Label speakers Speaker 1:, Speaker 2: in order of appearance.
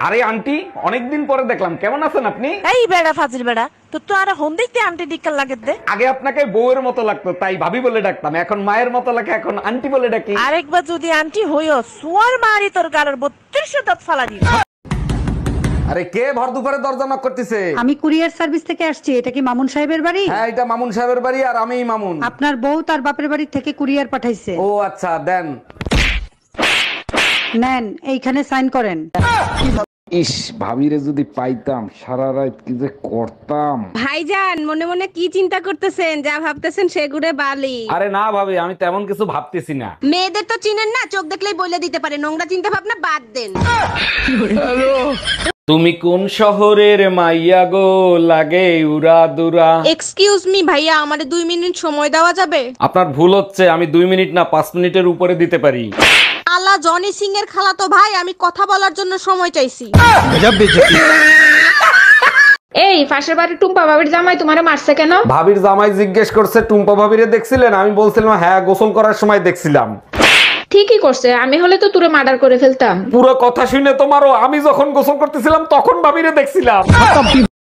Speaker 1: আরে আন্টি, অনেকদিন পরে দেখলাম, কেমন আছেন আপনি?
Speaker 2: এই বেড়া ফাজিল বেড়া, তো আর হন দেখতে আন্টি ডিক্কার লাগে দে।
Speaker 1: আগে আপনাকে বউয়ের মতো লাগতো, তাই ভাবি বলে ডাকতাম। এখন মায়ের মতো লাগে, এখন আন্টি বলে ডাকি।
Speaker 2: আরেকবার যদি আন্টি হইও সুয়ার মারি তোর গালের 32 দাঁত ফালা দিই।
Speaker 1: আরে কে ভর দুপুরে দরজা নক করতেছে?
Speaker 3: আমি কুরিয়ার সার্ভিস থেকে আসছি। এটা কি মামুন সাহেবের বাড়ি?
Speaker 1: হ্যাঁ, এটা মামুন সাহেবের বাড়ি, আর আমিই মামুন।
Speaker 3: আপনার বউ তার বাপের বাড়ি থেকে কুরিয়ার পাঠাইছে।
Speaker 1: ও আচ্ছা, দেন।
Speaker 3: নেন, এইখানে সাইন করেন।
Speaker 1: ইস, ভাবিরে যদি পাইতাম, সারা রাত কি যে করতাম।
Speaker 4: ভাইজান মনে মনে কি চিন্তা করতেছেন? যা ভাবতেছেন সেগুড়ে বালি।
Speaker 1: আরে না ভাবি, আমি তেমন কিছু ভাবতেছি না।
Speaker 4: মেয়েদের তো চিনেন না, চোখ দেখলেই বলে দিতে পারে। নোংরা চিন্তা ভাবনা বাদ দেন।
Speaker 1: তুমি কোন শহরের মাইয়া গো, লাগে উরা দুরা?
Speaker 4: এক্সকিউজ মি ভাইয়া, আমারে 2 মিনিট সময় দেওয়া যাবে?
Speaker 1: আপনার ভুল হচ্ছে, আমি 2 মিনিট না 5 মিনিটের উপরে দিতে পারি।
Speaker 4: আলা জনি সিং এর খালাতো ভাই, আমি কথা বলার জন্য সময় চাইছি।
Speaker 5: এই পাশের বাড়ির টুম্পা বাবির জামাই তোমারে মারছে কেন?
Speaker 1: ভাবির জামাই জিজ্ঞেস করছে টুম্পা ভাবিরে দেখছিলেন? আমি বলছিলাম হ্যাঁ, গোসল করার সময় দেখছিলাম।
Speaker 5: ঠিকই করছে, আমি হলে তো তোরে মার্ডার করে ফেলতাম।
Speaker 1: পুরো কথা শুনে তোমারও, আমি যখন গোসল করতেছিলাম তখন ভাবিরে দেখছিলাম।